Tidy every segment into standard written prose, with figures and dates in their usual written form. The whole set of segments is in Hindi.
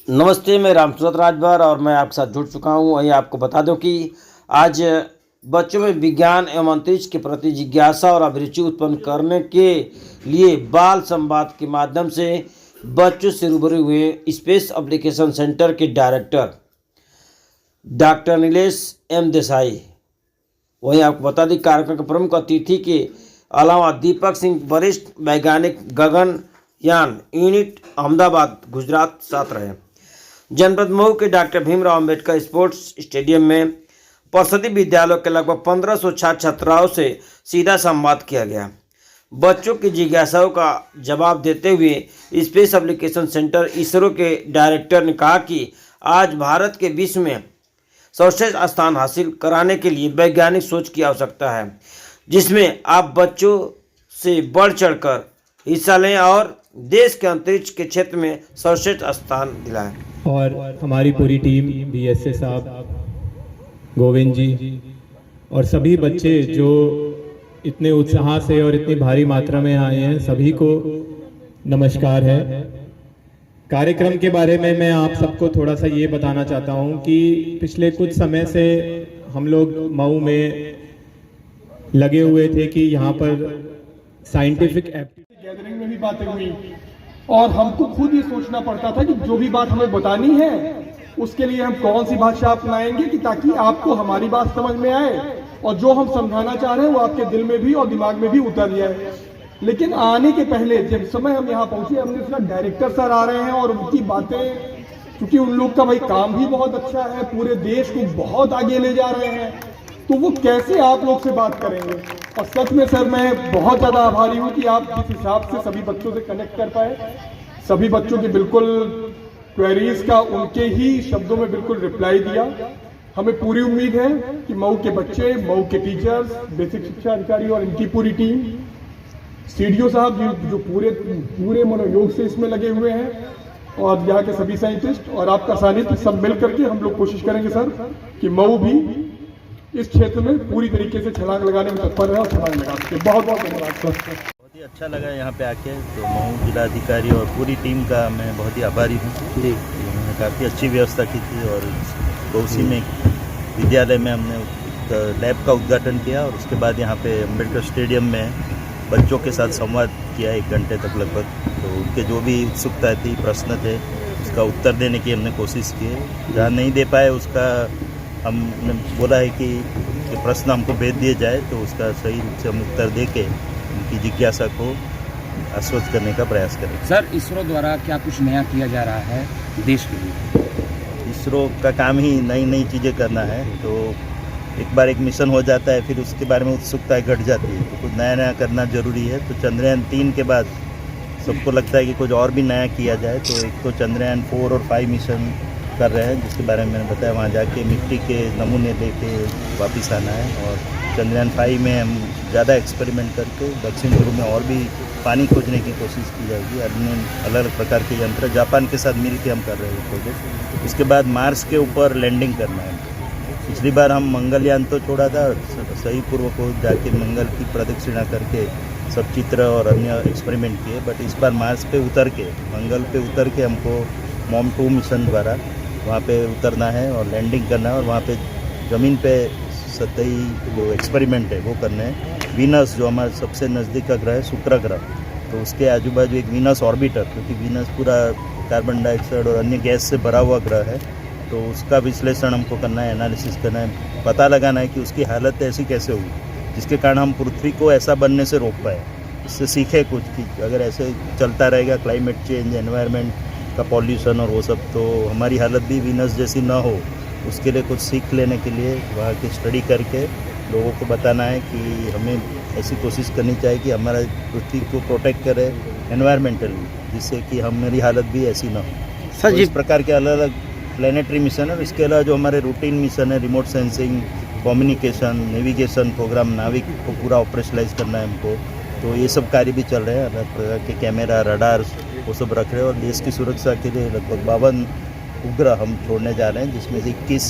नमस्ते, मैं रामसूरत राजभर और मैं आपके साथ जुड़ चुका हूँ। वहीं आपको बता दूं कि आज बच्चों में विज्ञान एवं अंतरिक्ष के प्रति जिज्ञासा और अभिरुचि उत्पन्न करने के लिए बाल संवाद के माध्यम से बच्चों से रूबरू हुए स्पेस एप्लीकेशन सेंटर के director doctor Nilesh M Desai. वहीं आपको बता दें कार्यक्रम के प्रमुख अतिथि के अलावा दीपक सिंह वरिष्ठ वैज्ञानिक गगनयान यूनिट अहमदाबाद गुजरात साथ रहे। जनपद मऊ के doctor Bhimrao Ambedkar sports stadium में परिषदीय विद्यालयों के लगभग 1500 छात्र छात्राओं से सीधा संवाद किया गया। बच्चों की जिज्ञासाओं का जवाब देते हुए स्पेस एप्लीकेशन सेंटर इसरो के डायरेक्टर ने कहा कि आज भारत के विश्व में सर्वश्रेष्ठ स्थान हासिल कराने के लिए वैज्ञानिक सोच की आवश्यकता है, जिसमें आप बच्चों से बढ़ चढ़कर हिस्सा लें और देश के अंतरिक्ष के क्षेत्र में सर्वश्रेष्ठ स्थान दिलाएं। और हमारी पूरी टीम बीएसए साहब, गोविंद जी और सभी बच्चे जो इतने उत्साह से और इतनी भारी मात्रा में आए हैं, सभी को नमस्कार है। कार्यक्रम के बारे में मैं आप सबको थोड़ा सा ये बताना चाहता हूँ कि पिछले कुछ समय से हम लोग मऊ में लगे हुए थे कि यहाँ पर साइंटिफिक गैदरिंग में भी बातें हुई और हमको खुद ये सोचना पड़ता था कि जो भी बात हमें बतानी है उसके लिए हम कौन सी भाषा अपनाएंगे कि ताकि आपको हमारी बात समझ में आए और जो हम समझाना चाह रहे हैं वो आपके दिल में भी और दिमाग में भी उतर जाए। लेकिन आने के पहले जब समय हम यहाँ पहुंचे, हमने सुना डायरेक्टर सर आ रहे हैं और उनकी बातें, क्योंकि उन लोग का भाई काम भी बहुत अच्छा है, पूरे देश को बहुत आगे ले जा रहे हैं, तो वो कैसे आप लोग से बात करेंगे। और सच में सर मैं बहुत ज़्यादा आभारी हूँ कि आप जिस हिसाब से सभी बच्चों से कनेक्ट कर पाए, सभी बच्चों के बिल्कुल क्वेरीज का उनके ही शब्दों में बिल्कुल रिप्लाई दिया। हमें पूरी उम्मीद है कि मऊ के बच्चे, मऊ के टीचर्स, बेसिक शिक्षा अधिकारी और इनकी पूरी टीम, सीडीओ साहब जो पूरे मनोयोग से इसमें लगे हुए हैं और यहाँ के सभी साइंटिस्ट और आपका सानिध्य, सब मिल करके हम लोग कोशिश करेंगे सर कि मऊ भी इस क्षेत्र में पूरी तरीके से छलांग लगाने में तत्पर है और छलांग लगा सके। बहुत बहुत धन्यवाद सर। बहुत ही अच्छा लगा यहाँ पे आके, तो मऊ जिलाधिकारी और पूरी टीम का मैं बहुत ही आभारी हूँ जी। उन्होंने काफ़ी अच्छी व्यवस्था की थी और उसी में विद्यालय में हमने लैब का उद्घाटन किया और उसके बाद यहाँ पे अम्बेडकर स्टेडियम में बच्चों के साथ संवाद किया 1 घंटे तक लगभग। तो उनके जो भी उत्सुकता थी, प्रश्न थे, उसका उत्तर देने की हमने कोशिश की है। जहाँ नहीं दे पाए उसका हमने बोला है कि प्रश्न हमको भेज दिए जाए तो उसका सही रूप से हम उत्तर दे के उनकी जिज्ञासा को आश्वस्त करने का प्रयास करें। सर, इसरो द्वारा क्या कुछ नया किया जा रहा है देश के लिए? इसरो का काम ही नई नई चीज़ें करना है, तो एक बार एक मिशन हो जाता है फिर उसके बारे में उत्सुकता घट जाती है, तो कुछ नया नया करना जरूरी है। तो चंद्रयान 3 के बाद सबको लगता है कि कुछ और भी नया किया जाए, तो एक तो चंद्रयान 4 और 5 मिशन कर रहे हैं, जिसके बारे में मैंने बताया। वहाँ जाके मिट्टी के नमूने लेके वापस आना है और चंद्रयान 5 में हम ज़्यादा एक्सपेरिमेंट करके दक्षिण ध्रुव में और भी पानी खोजने की कोशिश की जाएगी। अन्य अलग अलग प्रकार के यंत्र जापान के साथ मिल के हम कर रहे हैं प्रोजेक्ट। उसके बाद मार्स के ऊपर लैंडिंग करना है। पिछली बार हम मंगलयान तो छोड़ा था, सही पूर्वक हो जाके मंगल की प्रदक्षिणा करके सब चित्र और अन्य एक्सपेरिमेंट किए, बट इस बार मार्स पे उतर के, मंगल पे उतर के हमको MOM-2 मिशन द्वारा वहाँ पे उतरना है और लैंडिंग करना है और वहाँ पे ज़मीन पे सतही जो एक्सपेरिमेंट है वो करना है। वीनस जो हमारा सबसे नज़दीक का ग्रह है, शुक्र ग्रह, तो उसके आजू बाजू एक वीनस ऑर्बिटर, क्योंकि वीनस पूरा कार्बन डाइऑक्साइड और अन्य गैस से भरा हुआ ग्रह है, तो उसका विश्लेषण हमको करना है, एनालिसिस करना है, पता लगाना है कि उसकी हालत ऐसी कैसे हुई जिसके कारण हम पृथ्वी को ऐसा बनने से रोक पाए। इससे सीखे कुछ कि अगर ऐसे चलता रहेगा क्लाइमेट चेंज, एनवायरनमेंट का पॉल्यूशन और वो सब, तो हमारी हालत भी वीनस जैसी ना हो, उसके लिए कुछ सीख लेने के लिए वहाँ की स्टडी करके लोगों को बताना है कि हमें ऐसी कोशिश करनी चाहिए कि हमारा पृथ्वी को प्रोटेक्ट करे एनवायरमेंटली, जिससे कि हमारी हालत भी ऐसी ना हो। सर, इस प्रकार के अलग अलग प्लानिटरी मिशन है। और इसके अलावा जो हमारे रूटीन मिशन है, remote sensing, communication, navigation programme, NavIC को पूरा ऑपरेशनलाइज करना है हमको, तो ये सब कार्य भी चल रहे हैं। अलग प्रकार के कैमरा, रडार वो सब रख रहे हैं और देश की सुरक्षा के लिए लगभग 52 उपग्रह हम छोड़ने जा रहे हैं, जिसमें से 21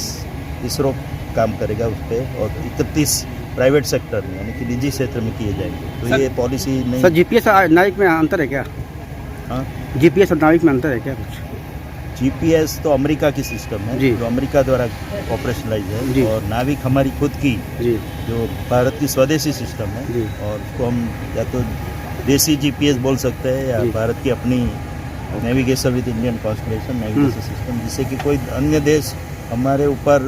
इसरो काम करेगा उस पर और 31 प्राइवेट सेक्टर में यानी कि निजी क्षेत्र में किए जाएंगे। तो ये पॉलिसी नहीं। सर, जीपीएस नाविक में अंतर है क्या? हाँ, जीपीएस और नाविक में अंतर है क्या कुछ? जीपीएस तो अमेरिका की सिस्टम है, जी। जो अमेरिका द्वारा ऑपरेशनलाइज जी। है, और नाविक हमारी खुद की जी जो भारत की स्वदेशी सिस्टम है, जी। और उसको हम या तो देसी जीपीएस बोल सकते हैं या जी। भारत की अपनी navigation with Indian constellation navigation system, जिससे कि कोई अन्य देश हमारे ऊपर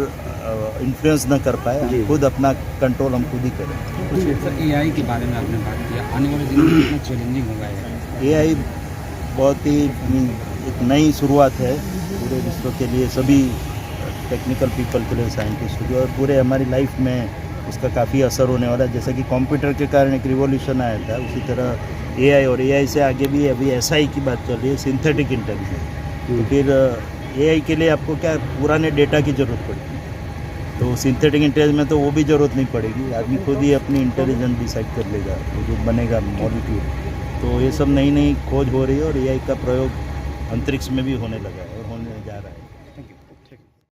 इन्फ्लुएंस न कर पाए, जी। हम खुद अपना कंट्रोल हम खुद ही करें। कुछ सर एआई के बारे में आपने बात किया, आने वाले दिनों में कितना चैलेंजिंग होगा ये? एआई बहुत ही एक नई शुरुआत है पूरे विश्व के लिए, सभी टेक्निकल पीपल के लिए, साइंटिस्ट के लिए, और पूरे हमारी लाइफ में उसका काफ़ी असर होने वाला है। जैसा कि कंप्यूटर के कारण एक रिवॉल्यूशन आया था, उसी तरह एआई, और एआई से आगे भी अभी एसआई की बात चल रही है, सिंथेटिक इंटेलिजेंस। तो फिर एआई के लिए आपको क्या पुराने डेटा की ज़रूरत पड़ती है, तो सिंथेटिक इंटेलिजेंस में तो वो भी ज़रूरत नहीं पड़ेगी, आदमी खुद ही अपनी इंटेलिजेंस डिसाइड कर लेगा, तो जो बनेगा मॉलिक्यूल। तो ये सब नई नई खोज हो रही है, और एआई का प्रयोग अंतरिक्ष में भी होने लगा है और होने जा रहा है।